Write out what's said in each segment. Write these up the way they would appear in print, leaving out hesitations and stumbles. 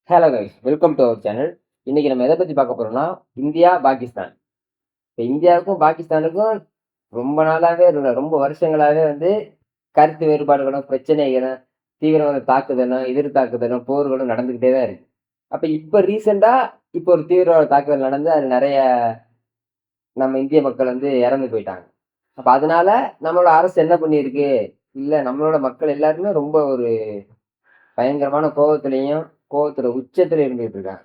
Hello guys, welcome to our channel. இன்னைக்கு நம்ம எதை பத்தி பார்க்க போறோம்னா, இந்தியா, பாகிஸ்தான். இப்ப இந்தியாவுக்கும் பாகிஸ்தானுக்கும் ரொம்ப நாளாவே ரொம்ப வருஷங்களாவே வந்து கருத்து வேறுபாடுகளும், பிரச்சனைகளும், தீவிரவாத தாக்குதலும், எதிர் தாக்குதலும், போர்களும் நடந்துகிட்டே தான் இருக்கு. அப்ப இப்ப ரீசெண்டா இப்ப ஒரு தீவிரவாத தாக்குதல் நடந்து அது நெறைய நம்ம இந்திய மக்கள் வந்து இறந்து போயிட்டாங்க. அப்ப அதனால நம்மளோட அரசு என்ன பண்ணியிருக்கு, இல்ல நம்மளோட மக்கள் எல்லாருமே ரொம்ப ஒரு பயங்கரமான கோவத்துல உச்சத்துல இருந்துகிட்டு இருக்காங்க.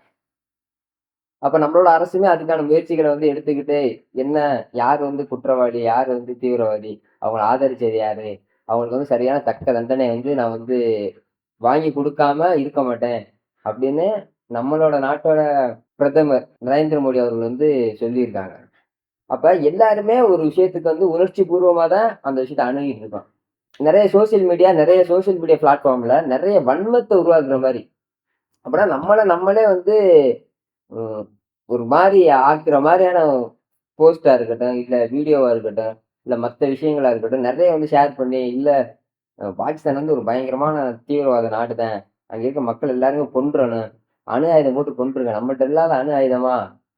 அப்ப நம்மளோட அரசுமே அதுக்கான முயற்சிகள வந்து எடுத்துக்கிட்டு, என்ன யார் வந்து குற்றவாளி? யார் வந்து தீவிரவாதி? அவங்கள ஆதரிச்சது யாரு? அவங்களுக்கு வந்து சரியான தக்க தண்டனை வந்து நான் வந்து வாங்கி குடுக்காம இருக்க மாட்டேன். அப்படின்னு நம்மளோட நாட்டோட பிரதமர் நரேந்திர மோடி அவர்கள் வந்து சொல்லியிருக்காங்க. அப்ப எல்லாருமே ஒரு விஷயத்துக்கு வந்து உணர்ச்சி பூர்வமா தான் அந்த விஷயத்த அணுகிட்டு இருக்கோம். நெறைய சோசியல் மீடியா பிளாட்ஃபார்ம்ல நெறைய வன்மத்த உருவாக்குற மாரி. அப்பன்னா நம்மளே வந்து ம். ஒரு மாரி ஆக்குற மாரியான போஸ்ட்டா இருக்கட்டும், இல்ல வீடியோவா இருக்கட்டும், இல்ல மத்த விஷயங்களா இருக்கட்டும், நெறைய வந்து ஷேர் பண்ணி, இல்ல பாகிஸ்தான் வந்து ஒரு பயங்கரமான தீவிரவாத நாடு தான். அங்க இருக்க மக்கள் எல்லாருமே கொன்றணும். அணு ஆயுதம் போட்டு கொன்றுங்க. நம்மட்ட இல்லாத அணு ஆயுதமா?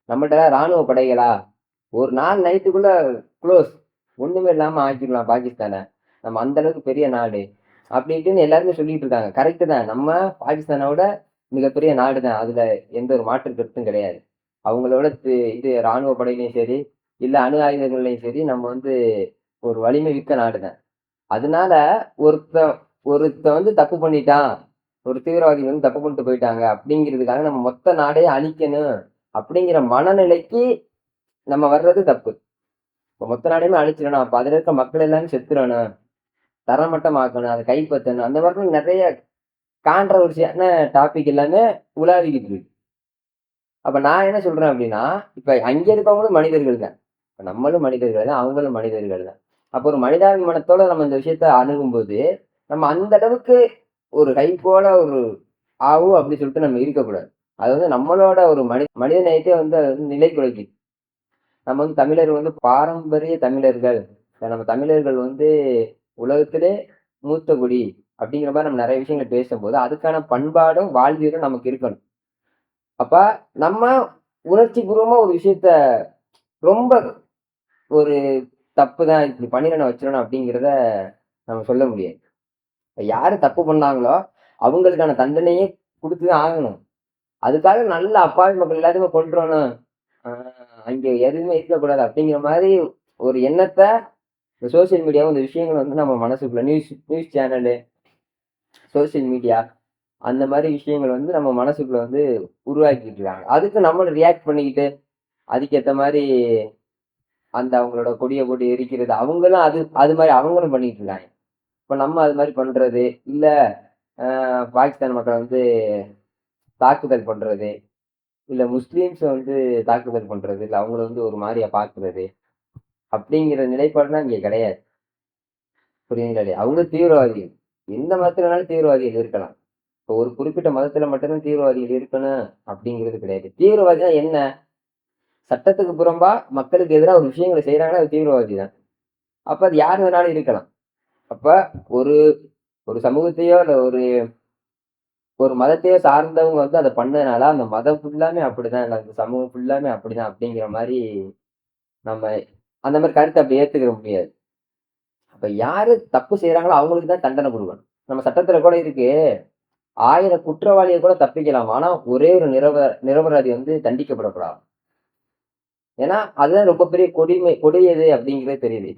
நம்மட்ட ராணுவ படைகளா? ஒரு நாள் நைட்டுக்குள்ள குளோஸ். ஒண்ணுமே இல்லாம ஆக்கிடலாம் பாகிஸ்தான. நம்ம அந்த அளவுக்கு பெரிய நாடு. அப்படி இப்படின்னு எல்லாருமே சொல்லிட்டு இருக்காங்க. கரெக்ட்டு தான். நம்ம பாகிஸ்தான விட மிகப்பெரிய நாடு தான். அதுல எந்த ஒரு மாற்று கருத்தும் கிடையாது. அவங்களோட இது ராணுவ படையிலயும் சரி, இல்ல அணு ஆயுதங்கள்லயும் சரி, நம்ம வந்து ஒரு வலிமை மிக்க நாடு தான். அதனால ஒருத்தன் ஒருத்தன் வந்து தப்பு பண்ணிட்டான். ஒரு தீவிரவாதி வந்து தப்பு பண்ணிட்டு போயிட்டாங்க அப்படிங்கிறதுக்காக நம்ம மொத்த நாடையே அழிக்கணும் அப்படிங்கிற மனநிலைக்கு நம்ம வர்றது தப்பு. இப்ப மொத்த நாடையுமே அழிச்சிடணும். அப்ப அதுல இருக்க மக்கள் எல்லாரும் செத்துறணும். தரைமட்டமாக்கணும். அத கைப்பற்றணும். அந்த மாதிரிலாம் நெறைய கான்ட்ரோவர்சியான டாபிக் எல்லாமே உலாவிக்கிட்டு இருக்கு. அப்ப நான் என்ன சொல்றேன் அப்டின்னா, இப்ப அங்க இருக்கவங்களும் மனிதர்கள் தான். இப்ப நம்மளும் மனிதர்கள் தான், அவங்களும் மனிதர்கள் தான். அப்ப ஒரு மனிதாபிமானத்தோட நம்ம இந்த விஷயத்த அணுகும்போது, நம்ம அந்த அளவுக்கு ஒரு கை போல ஒரு ஆவு அப்டி சொல்லிட்டு நம்ம இருக்கக்கூடாது. அது வந்து நம்மளோட ஒரு மனித நேயத்தையே வந்து அது வந்து நிலைகுலைக்குது. நம்ம வந்து தமிழர் வந்து பாரம்பரிய தமிழர்கள். நம்ம தமிழர்கள் வந்து உலகத்திலே மூத்த குடி அப்டிங்கிற மாரி நம்ம நெறைய விஷயங்கள் பேசும்போது, அதுக்கான பண்பாடும், வாழ்வியலும் நமக்கு இருக்கணும். அப்ப நம்ம உணர்ச்சிபூர்வமா ஒரு விஷயத்த ரொம்ப ஒரு தப்பு தான் இப்படி பண்ணிடணும், வச்சிரணும் அப்படிங்கிறத நம்ம சொல்ல முடியாது. இப்ப யாரு தப்பு பண்ணாங்களோ, அவங்களுக்கான தண்டனையே குடுத்து தான் ஆகணும். அதுக்காக நல்ல அப்பாவி மக்கள் எல்லாத்தையுமே கொன்றணும். ஆ அங்க எதுவுமே இருக்கக்கூடாது அப்படிங்கிற மாரி ஒரு எண்ணத்த இந்த சோசியல் மீடியாவும் இந்த விஷயங்கள் வந்து நம்ம மனசுக்குள்ள news news channel, social media அந்த மாரி விஷயங்கள் வந்து நம்ம மனசுக்குள்ள வந்து உருவாக்கிட்டு இருக்காங்க. அதுக்கு நம்மளும் ரியாக்ட் பண்ணிக்கிட்டு, அதுக்கேத்த மாரி அந்த அவங்களோட கொடிய போட்டு எரிக்கிறது. அவங்களும் அது அது மாரி அவங்களும் பண்ணிட்டு இருக்காங்க. இப்ப நம்ம அது மாரி பண்றது, இல்ல பாகிஸ்தான் மக்கள வந்து தாக்குதல் பண்றது, இல்ல முஸ்லிம்ஸ வந்து தாக்குதல் பண்றது, இல்ல அவங்கள வந்து ஒரு மாரியா பார்க்கிறது, அப்படிங்கிற நிலைப்பாடுலாம் இங்க கிடையாது. புரியுதுங்களா இல்லையா? அவங்க தீவிரவாதிகள். எந்த மதத்துல வேணாலும் தீவிரவாதிகள் இருக்கலாம். இப்ப ஒரு குறிப்பிட்ட மதத்துல மட்டும் தான் தீவிரவாதிகள் இருக்கணும் அப்படிங்கிறது கிடையாது. தீவிரவாதினா என்ன? சட்டத்துக்கு புறம்பா மக்களுக்கு எதிரா ஒரு விஷயங்கள செய்றாங்கன்னா அது தீவிரவாதி தான். அப்ப அது யார் வேணாலும் இருக்கலாம். அப்ப ஒரு ஒரு சமூகத்தையோ, இல்ல ஒரு ஒரு மதத்தையோ சார்ந்தவங்க வந்து அத பண்ணதுனால, அந்த மதம் ஃபுல்லாமே அப்படிதான், இல்ல அந்த சமூகம் ஃபுல்லாமே அப்படிதான் அப்படிங்கிற மாரி நம்ம அந்த மாரி கருத்த அப்படி ஏத்துக்கிற முடியாது. அப்ப யாரு தப்பு செய்றாங்களோ அவங்களுக்கு தான் தண்டனை குடுக்கணும். நம்ம சட்டத்துல கூட இருக்கு. 1000 குற்றவாளிய கூட தப்பிக்கலாம். ஆனா, ஒரே ஒரு நிரபராதி வந்து தண்டிக்கப்படக்கூடாது. ஏன்னா, அதுதான் ரொம்ப பெரிய கொடியது அப்படிங்கிறது தெரியுது.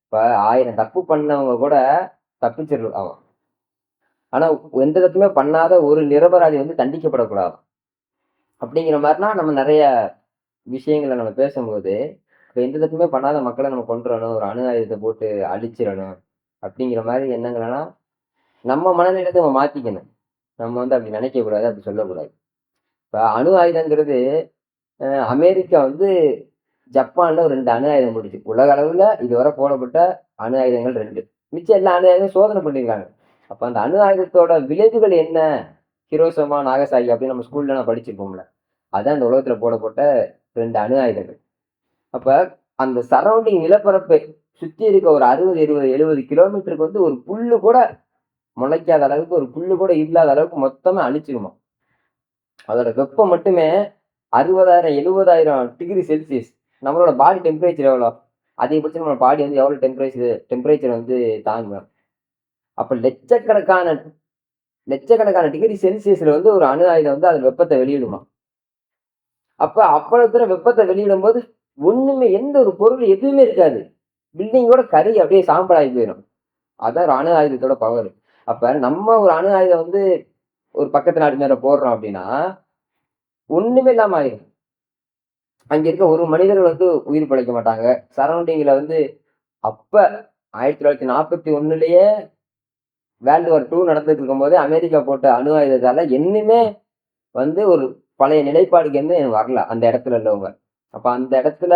இப்ப 1000 தப்பு பண்ணவங்க கூட தப்பிச்சிரலாம். ஆனா, எந்த தப்புமே பண்ணாத ஒரு நிரபராதி வந்து தண்டிக்கப்படக்கூடாது. அப்படிங்கிற மாரிலாம் நம்ம நெறைய விஷயங்கள நம்ம பேசும்போது, இப்ப எந்த தப்புமே பண்ணாத மக்கள நம்ம கொன்றணும், ஒரு அணு ஆயுதத்த போட்டு அழிச்சிரணும், அப்படிங்கிற மாரி எண்ணங்களெல்லாம் நம்ம மனநிலையத்த நம்ம மாத்திக்கணும். நம்ம வந்து அப்படி நினைக்கக்கூடாது, அப்படி சொல்லக்கூடாது. இப்ப அணு ஆயுதங்கிறது அமெரிக்கா வந்து ஜப்பான்ல ஒரு 2 அணு ஆயுதம் போட்டுச்சு. உலக அளவுல இதுவரை போடப்பட்ட அணு ஆயுதங்கள் 2. மிச்சம் எல்லா அணு ஆயுதமும் சோதனை பண்ணியிருக்காங்க. அப்ப அந்த அணு ஆயுதத்தோட விளைவுகள் என்ன? ஹிரோஷிமா, நாகசாகி அப்படின்னு நம்ம ஸ்கூல்ல நான் படிச்சிருப்போம்ல. அதான் இந்த உலகத்துல போடப்பட்ட 2 அணு ஆயுதங்கள். அப்ப அந்த சரவுண்டிங் நிலப்பரப்பை சுத்தி இருக்க ஒரு 60, 20, 70 கிலோமீட்டருக்கு வந்து ஒரு புல்லு கூட முளைக்காத அளவுக்கு, ஒரு புல்லு கூட இல்லாத அளவுக்கு மொத்தமா அழிச்சிருமாம். அதோட வெப்பம் மட்டுமே 60,000 70,000 டிகிரி செல்சியஸ். நம்மளோட பாடி டெம்பரேச்சர் எவ்வளோ? அதிகபட்சம் நம்ம பாடி வந்து எவ்வளோ டெம்பரேச்சர் வந்து தாங்கும்? அப்ப லட்சக்கணக்கான லட்சக்கணக்கான டிகிரி செல்சியஸ்ல வந்து ஒரு அணு ஆயுதம் வந்து அது வெப்பத்தை வெளியிடுமா. அப்ப அவ்வளவு தூரம் வெப்பத்தை வெளியிடும்போது ஒண்ணுமே எந்த ஒரு பொருள் எதுவுமே இருக்காது. பில்டிங்கோட கருகி அப்படியே சாம்பலாகி போயிடும். அதான் ஒரு அணு ஆயுதத்தோட பவர். அப்ப நம்ம ஒரு அணு ஆயுதம் வந்து ஒரு பக்கத்து நாட்டு மேல போடுறோம் அப்படின்னா, ஒண்ணுமே இல்லாம ஆயிரும். அங்க இருக்க ஒரு மனிதர்கள் வந்து உயிர் பிழைக்க மாட்டாங்க. சரவுண்டிங்ல வந்து அப்ப 1941லயே வேர்ல்டு வார் 2 நடந்துட்டு இருக்கும்போதே அமெரிக்கா போட்ட அணு ஆயுதத்தால இன்னுமே வந்து ஒரு பழைய நிலைப்பாடுக்கு வந்து வரல அந்த இடத்துல உள்ளவங்க. அப்ப அந்த இடத்துல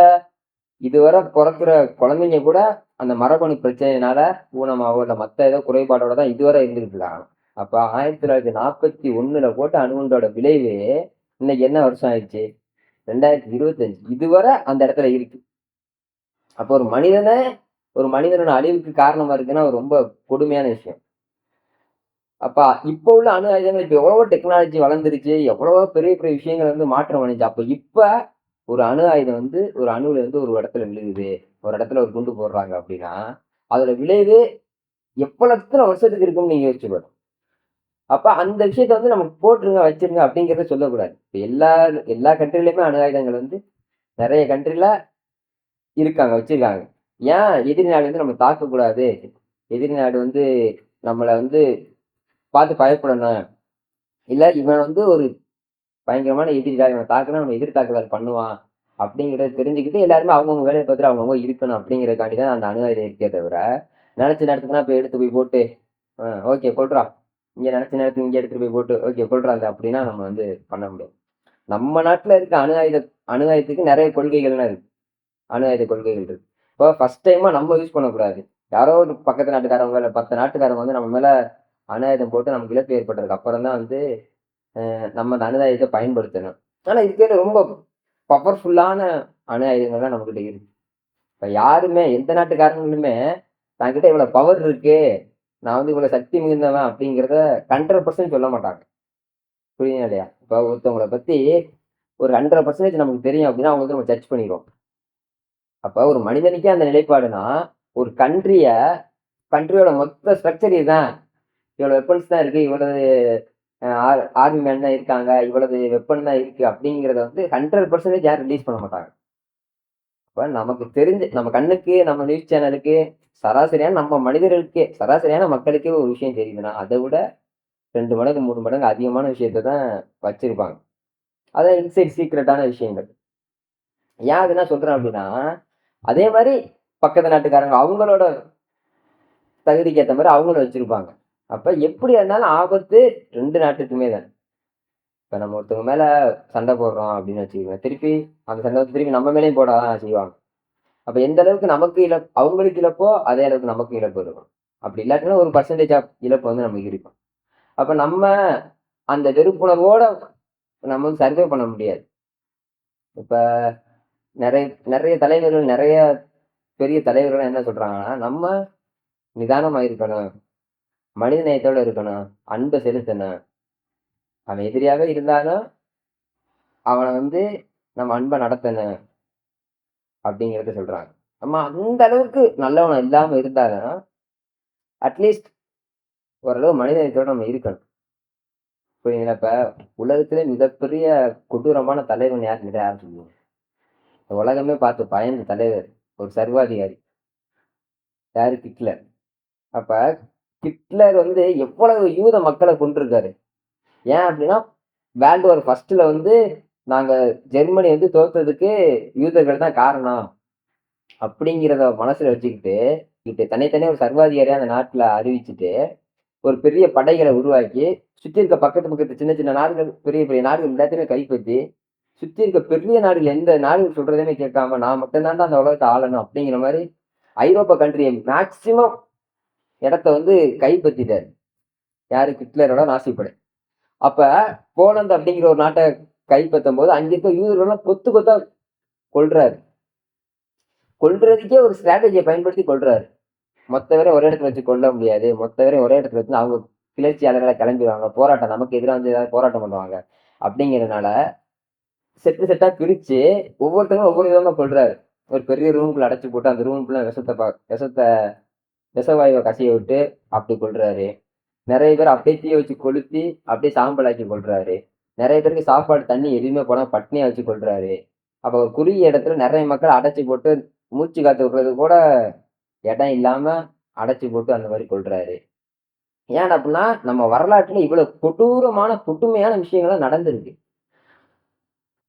இதுவரை பொறக்கிற குழந்தைங்க கூட அந்த மரபணு பிரச்சனையினால ஊனமாவோ இல்ல மத்த ஏதோ குறைபாடோட தான் இதுவரை இருந்துகிட்டு இருக்காங்க. அப்ப 1941ல போட்ட அணுகுண்டோட விளைவு இன்னைக்கு என்ன வருஷம் ஆயிடுச்சு? 2025. இதுவரை அந்த இடத்துல இருக்கு. அப்ப ஒரு மனிதனோட அழிவுக்கு காரணமா இருக்குன்னா ஒரு ரொம்ப கொடுமையான விஷயம். அப்ப இப்ப உள்ள அணு ஆயுதங்கள் இப்ப எவ்வளவோ டெக்னாலஜி வளர்ந்துருச்சு. எவ்வளவோ பெரிய பெரிய விஷயங்கள் வந்து மாற்றம் அடைஞ்சு. அப்ப இப்ப ஒரு அணு ஆயுதம் வந்து ஒரு அணுவுல இருந்து ஒரு இடத்துல விழுகுது. ஒரு இடத்துல ஒரு குண்டு போடுறாங்க அப்படின்னா, அதோட விளைவு எவ்வளவு எத்தன வருஷத்துக்கு இருக்கும்னு நீங்க யோசிச்சு பாருங்க. அப்ப அந்த விஷயத்த வந்து நமக்கு போட்டுருங்க, வச்சிருங்க அப்படிங்கிறத சொல்லக்கூடாது. இப்ப எல்லா எல்லா கண்ட்ரிலயுமே அணு ஆயுதங்கள் வந்து நெறைய கண்ட்ரில இருக்காங்க, வச்சிருக்காங்க. ஏன் எதிரி நாடு வந்து நம்ம தாக்கக்கூடாது? எதிரி நாடு வந்து நம்மள வந்து பார்த்து பயப்படணும். இல்ல இவன் வந்து ஒரு பயங்கரமான எதிரிடா, இவன தாக்குனா நம்ம எதிர் தாக்குதல் பண்ணுவான். அப்படிங்கிறத தெரிஞ்சுக்கிட்டு எல்லாருமே அவங்கவங்க வேலைய பார்த்துட்டு அவங்கவங்க இருக்கணும் அப்படிங்கிறதுக்காண்டி தான் அந்த அணு ஆயுதம் இருக்கே தவிர, நெனச்ச நேரத்துக்குலாம் போய் எடுத்து போய் போட்டு, ஓகே கொல்றா. இங்க நெனச்ச நேரத்துக்கு இங்க எடுத்துட்டு போய் போட்டு, ஓகே கொல்றா அப்படின்னா நம்ம வந்து பண்ண முடியாது. நம்ம நாட்டுல இருக்க அணு ஆயுதத்துக்கு நெறைய கொள்கைகள்லாம் இருக்கு. அணு ஆயுத கொள்கைகள் இருக்கு. இப்போ ஃபர்ஸ்ட் டைமா நம்ம யூஸ் பண்ணக்கூடாது. யாரோ ஒரு பக்கத்து நாட்டுக்காரவங்க, இல்ல 10 நாட்டுக்காரங்க வந்து நம்ம மேல அணு ஆயுதம் போட்டு நமக்கு இழப்பு ஏற்பட்டதுக்கு அப்புறம் தான் வந்து நம்ம அந்த அணு ஆயுதத்த பயன்படுத்தணும். ஆனா இதுக்கே ரொம்ப பவர்ஃபுல்லான அணு ஆயுதங்கள்லாம் நம்மகிட்ட இருக்கு. இப்ப யாருமே எந்த நாட்டுக்காரங்களுமே தன்கிட்ட இவ்வளவு பவர் இருக்கு. நான் வந்து இவ்வளவு சக்தி மிகுந்தவன் அப்படிங்கிறத 100% சொல்ல மாட்டாங்க. புரியுதா இல்லையா? இப்ப ஒருத்தவங்கள பத்தி ஒரு 100% நமக்கு தெரியும் அப்படின்னா, அவங்க வந்து நம்ம ஜட்ஜ் பண்ணிருவோம். அப்ப ஒரு மனிதனுக்கே அந்த நிலைப்பாடுனா, ஒரு கண்ட்ரியோட மொத்த ஸ்ட்ரக்சர் இதுதான். இவ்வளவு வெப்பன்ஸ் தான் இருக்கு. இவ்வளவு ஆர்மி மேன் தான் இருக்காங்க. இவ்வளவு வெப்பன் தான் இருக்கு அப்படிங்கிறத வந்து 100% யாரும் ரிலீஸ் பண்ண மாட்டாங்க. அப்ப நமக்கு தெரிஞ்சு நம்ம கண்ணுக்கு, நம்ம நியூஸ் சேனலுக்கு, சராசரியான மக்களுக்கே ஒரு விஷயம் தெரியுதுன்னா, அத விட 2 மடங்கு, 3 மடங்கு அதிகமான விஷயத்த தான் வச்சிருப்பாங்க. அதான் இன்சைட் சீக்ரெட்டான விஷயங்கள். ஏன் அத நான் சொல்றேன் அப்படின்னா, அதே மாரி பக்கத்து நாட்டுக்காரங்க அவங்களோட தகுதிக்கு ஏத்த மாரி அவங்களும் வச்சிருப்பாங்க. அப்ப எப்படியா இருந்தாலும் ஆபத்து 2 நாட்டுக்குமே தான். இப்ப நம்ம ஒருத்தவங்க மேல சண்டை போடுறோம் அப்படின்னு வச்சுக்கோங்க. திருப்பி அந்த சண்டை வந்து திருப்பி நம்ம மேலயும் போட தான் செய்வாங்க. அப்ப எந்த அளவுக்கு நமக்கு அவங்களுக்கு இழப்போ, அதே அளவுக்கு நமக்கு இழப்பு இருக்கும். அப்படி இல்லாட்டினா ஒரு பெர்சன்டேஜ் ஆஃப் இழப்பு வந்து நமக்கு இருக்கும். அப்ப நம்ம அந்த வெறுப்புணர்வோட நம்ம வந்து சர்வே பண்ண முடியாது. இப்ப நெறைய நெறைய தலைவர்கள், நெறைய பெரிய தலைவர்கள்லாம் என்ன சொல்றாங்கன்னா, நம்ம நிதானமா இருக்கணும். மனித நேயத்தோட இருக்கணும். அன்ப செலுத்தணும். அவன் எதிரியாவே இருந்தாலும், அவன வந்து நம்ம அன்பா நடத்தணும். அப்படிங்கிறத சொல்றாங்க. நம்ம அந்த அளவுக்கு நல்லவனா இல்லாம இருந்தாலும், அட்லீஸ்ட் ஓரளவு மனித நேயத்தோட நம்ம இருக்கணும். புரியுதுங்களா? இப்ப உலகத்திலே மிகப்பெரிய கொடூரமான தலைவன் யாருன்னு கேட்டா யார சொல்லுவீங்க? இந்த உலகமே பார்த்து பயந்த தலைவர். ஒரு சர்வாதிகாரி. யாரு? ஹிட்லர். அப்ப ஹிட்லர் வந்து எவ்வளவு யூத மக்கள கொன்றுருக்காரு. ஏன் அப்படின்னா, வேர்ல்டு வார் 1ல வந்து நாங்க ஜெர்மனி வந்து தோத்ததுக்கு யூதர்கள் தான் காரணம். அப்படிங்கிறத மனசுல வச்சுக்கிட்டு, தன்னைத்தானே ஒரு சர்வாதிகாரியா அந்த நாட்டுல அறிவிச்சுட்டு, ஒரு பெரிய படைகள உருவாக்கி, சுத்தி இருக்க பக்கத்து பக்கத்து சின்ன சின்ன நாடுகள், பெரிய பெரிய நாடுகள் எல்லாத்தையுமே கைப்பற்றி, சுத்தி இருக்க பெரிய நாடுகள் எந்த நாடுகள் சொல்றதையுமே கேட்காம, நான் மட்டும் தான்டா அந்த உலகத்த ஆளணும் அப்படிங்கிற மாரி, ஐரோப்பா கண்ட்ரிய மேக்ஸிமம் இடத்த வந்து கைப்பற்றிட்டாரு. யாரு? ஹிட்லரோட நாசி படை. அப்ப போலந்து அப்படிங்கிற ஒரு நாட்ட கைப்பற்றும்போது, அங்க இருக்க யூதர்கள்லாம் கொத்து கொத்தா கொல்றாரு. கொல்றதுக்கே ஒரு ஸ்ட்ராட்டஜிய பயன்படுத்தி கொல்றாரு. மொத்த பேரையும் ஒரே இடத்துல வச்சு கொல்ல முடியாது. மொத்த பேரையும் ஒரே இடத்துல வச்சு அவங்க கிளர்ச்சியாளர்களா கிளம்பிருவாங்க. போராட்டம் நமக்கு எதிரா வந்து ஏதாவது போராட்டம் பண்ணுவாங்க. அப்படிங்கிறதுனால செட்டா பிரிச்சு ஒவ்வொருத்தங்களும் ஒவ்வொரு விதமா கொள்றாரு. ஒரு பெரிய ரூமுக்குள்ள அடைச்சு போட்டு அந்த ரூமுக்குள்ள விஷவாயுவை கசிய விட்டு அப்படி கொள்றாரு. நிறைய பேர் அப்படியே தீய வச்சு கொளுத்தி அப்படியே சாம்பலாக்கி கொள்றாரு. நிறைய பேருக்கு சாப்பாடு தண்ணி எதுவுமே போனா பட்னியா வச்சு கொள்றாரு. அப்ப ஒரு குறுகிய இடத்துல நிறைய மக்கள் அடைச்சு போட்டு மூச்சு காத்து விடுறது கூட இடம் இல்லாம அடைச்சு போட்டு அந்த மாதிரி கொள்றாரு. ஏன் அப்படின்னா நம்ம வரலாற்றுல இவ்வளவு கொடூரமான கொடுமையான விஷயங்கள்லாம் நடந்திருக்கு.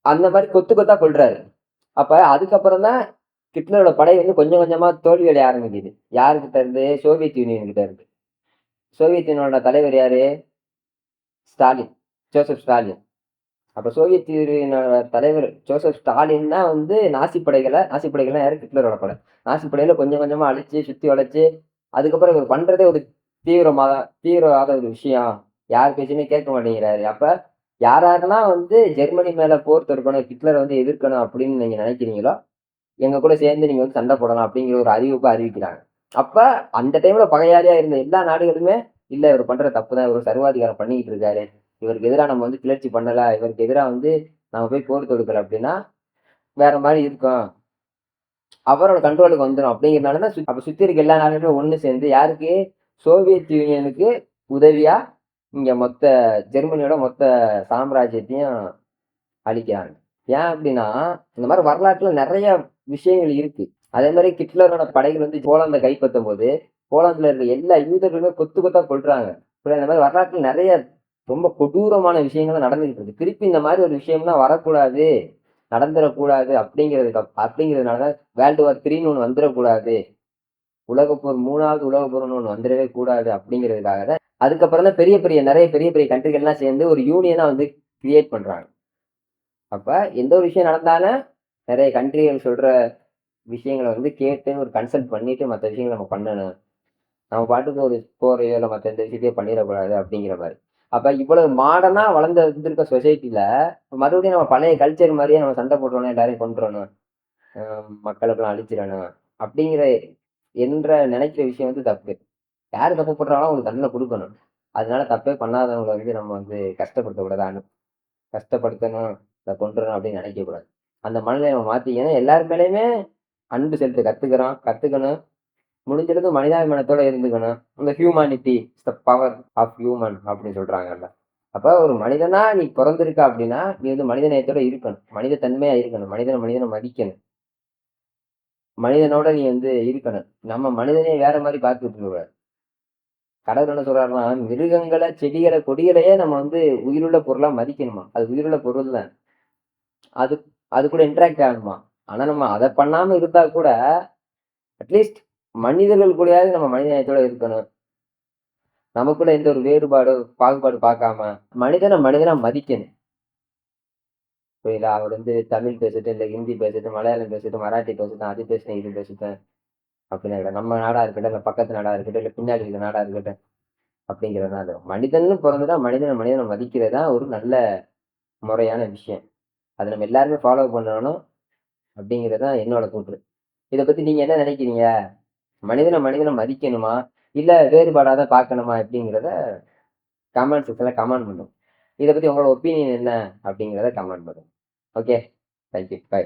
அந்த மாதிரி கொத்து கொத்தா கொள்றாரு. அப்ப அதுக்கப்புறம் தான் ஹிட்லரோட படை வந்து கொஞ்சம் கொஞ்சமா தோல்வி அடைய ஆரம்பிக்குது. யாருக்கிட்ட இருந்து? சோவியத் யூனியன் கிட்ட இருந்து. சோவியத் யூனியனோட தலைவர் யாரு? ஸ்டாலின். Joseph Stalin. அப்ப சோவியத் யூனியனோட தலைவர் ஜோசப் ஸ்டாலின் தான் வந்து நாசி படைகள்லாம் யாரு? ஹிட்லரோட படை. நாசி படையில கொஞ்சம் கொஞ்சமா அழிச்சு சுத்தி வளைச்சு அதுக்கப்புறம் இவர் பண்றதே ஒரு தீவிரவாத ஒரு விஷயம். யார் பேச்சுமே கேட்க மாட்டேங்கிறாரு. அப்ப யாரெல்லாம் வந்து ஜெர்மனி மேல போர் தொடுக்கணும், ஹிட்லரை வந்து எதிர்க்கணும் அப்படின்னு நீங்க நினைக்கிறீங்களோ எங்க கூட சேர்ந்து நீங்க வந்து சண்டை போடலாம் அப்படிங்கிற ஒரு அறிவிப்பை அறிவிக்கிறாங்க. அப்ப அந்த டைம்ல பகையாளியா இருந்த எல்லா நாடுகளுமே இல்ல இவர் பண்ற தப்புதான், இவர் சர்வாதிகாரம் பண்ணிக்கிட்டு இருக்காரு, இவருக்கு எதிராக நம்ம வந்து கிளர்ச்சி பண்ணல, இவருக்கு எதிராக வந்து நம்ம போய் போர் தொடுக்கல அப்படின்னா வேற மாதிரி இருக்கும், அவரோட கண்ட்ரோலுக்கு வந்துடும் அப்படிங்கிறதுனாலதான் அப்ப சுத்தி இருக்க எல்லா நாடுகளுமே ஒண்ணு சேர்ந்து யாருக்கு? சோவியத் யூனியனுக்கு உதவியா இங்க மொத்த ஜெர்மனியோட மொத்த சாம்ராஜ்யத்தையும் அழிக்கிறாங்க. ஏன் அப்படின்னா இந்த மாதிரி வரலாற்றுல நிறைய விஷயங்கள் இருக்கு. அதே மாதிரி ஹிட்லரோட படைகள் வந்து போலாந்தை கைப்பற்றும் போது போலாந்துல இருக்க எல்லா யூதர்களுமே கொத்து கொத்தா கொள்றாங்க. இந்த மாதிரி வரலாற்றுல நிறைய ரொம்ப கொடூரமான விஷயங்கள் நடந்துகிட்டு இருக்கு. திருப்பி இந்த மாதிரி ஒரு விஷயம்லாம் வரக்கூடாது, நடந்துடக்கூடாது அப்படிங்கிறதுனாலதான் வேர்ல்டு வார் 3ன்னு ஒண்ணு வந்துடக்கூடாது, மூணாவது உலக போர்னு ஒண்ணு வந்துடவே கூடாது அப்படிங்கிறதுக்காக தான் அதுக்கப்புறம் தான் நிறைய பெரிய பெரிய கண்ட்ரிகள்லாம் சேர்ந்து ஒரு யூனியனா வந்து கிரியேட் பண்றாங்க. அப்ப எந்த ஒரு விஷயம் நடந்தாலும் நிறைய கண்ட்ரிகள் சொல்ற விஷயங்களை வந்து கேட்டு ஒரு கன்சல்ட் பண்ணிட்டு மற்ற விஷயங்களை நம்ம பண்ணணும். நம்ம பாட்டுக்கு ஒரு போரையோ இல்லை மற்ற எந்த விஷயத்தையோ பண்ணிடக்கூடாது அப்படிங்கிற மாதிரி. அப்ப இவ்வளவு மாடர்னா வளர்ந்து இருந்திருக்க சொசைட்டில மறுபடியும் நம்ம பழைய கல்ச்சர் மாதிரியே நம்ம சண்டை போட்டுறணும், எல்லாரையும் கொண்டுறணும், மக்களுக்கெல்லாம் அழிச்சிடணும் அப்படிங்கிற நினைக்கிற விஷயம் வந்து தப்பு. யாரு தப்பு பண்றாங்களோ அவங்களுக்கு தண்டனை கொடுக்கணும். அதனால தப்பே பண்ணாதவங்களை வந்து நம்ம வந்து கஷ்டப்படுத்தணும், இதை கொண்டுறணும் அப்படின்னு நினைக்க கூடாது. அந்த மனநிலை நம்ம மாத்திக்கணும். எல்லாரு மேலேயுமே அன்பு செலுத்த கத்துக்கணும். முடிஞ்சளவுக்கு மனிதாபிமானத்தோட இருந்துக்கணும். இந்த humanity is the power of human அப்படின்னு சொல்றாங்கல்ல. அப்ப ஒரு மனிதனா நீ பிறந்திருக்க அப்படின்னா நீ வந்து மனித நேயத்தோட இருக்கணும், மனித தன்மையா இருக்கணும், மனிதனை மதிக்கணும், மனிதனோட நீ வந்து இருக்கணும். நம்ம மனிதனே வேற மாதிரி பார்த்துட்டு இருக்கக்கூடாது. கடவுள் என்ன சொல்றாருன்னா மிருகங்களை, செடிகளை, கொடிகளையே நம்ம வந்து உயிருள்ள பொருளா மதிக்கணுமா. அது உயிருள்ள பொருள் தான். அது அது கூட இன்டராக்ட் ஆகணுமா. ஆனா நம்ம அதை பண்ணாம இருந்தா கூட அட்லீஸ்ட் மனிதர்கள் கூடயாவது நம்ம மனித நேயத்தோட இருக்கணும். நமக்குள்ள எந்த ஒரு பாகுபாடு பார்க்காம மனிதனா மதிக்கணும். புரியல. அவர் வந்து தமிழ் பேசட்டும், இல்ல ஹிந்தி பேசட்டும், மலையாளம் பேசட்டும், மராட்டி பேசட்டும், அது பேசுறேன் இது பேசட்டும் அப்படின்னு நம்ம நாடா இருக்கட்டும், இல்ல பக்கத்து நாடா இருக்கட்டும், இல்ல பின்னாடி இருக்க நாடா இருக்கட்டும் அப்படிங்கிறதுனால மனிதன்னு பிறந்துட்டா மனிதனை மதிக்கிறதா ஒரு நல்ல முறையான விஷயம். அதை நம்ம எல்லாருமே ஃபாலோ பண்ணணும் அப்படிங்கிறதான் என்னோட கூற்று. இதை பத்தி நீங்க என்ன நினைக்கிறீங்க? மனிதனை மதிக்கணுமா இல்ல வேறுபாடாதான் பார்க்கணுமா அப்படிங்கிறத கமெண்ட் செக்ஷன்ல கமெண்ட் பண்ணும். இதை பத்தி உங்களோட ஒப்பீனியன் என்ன அப்படிங்கிறத கமெண்ட் பண்ணும். Okay, thank you, by.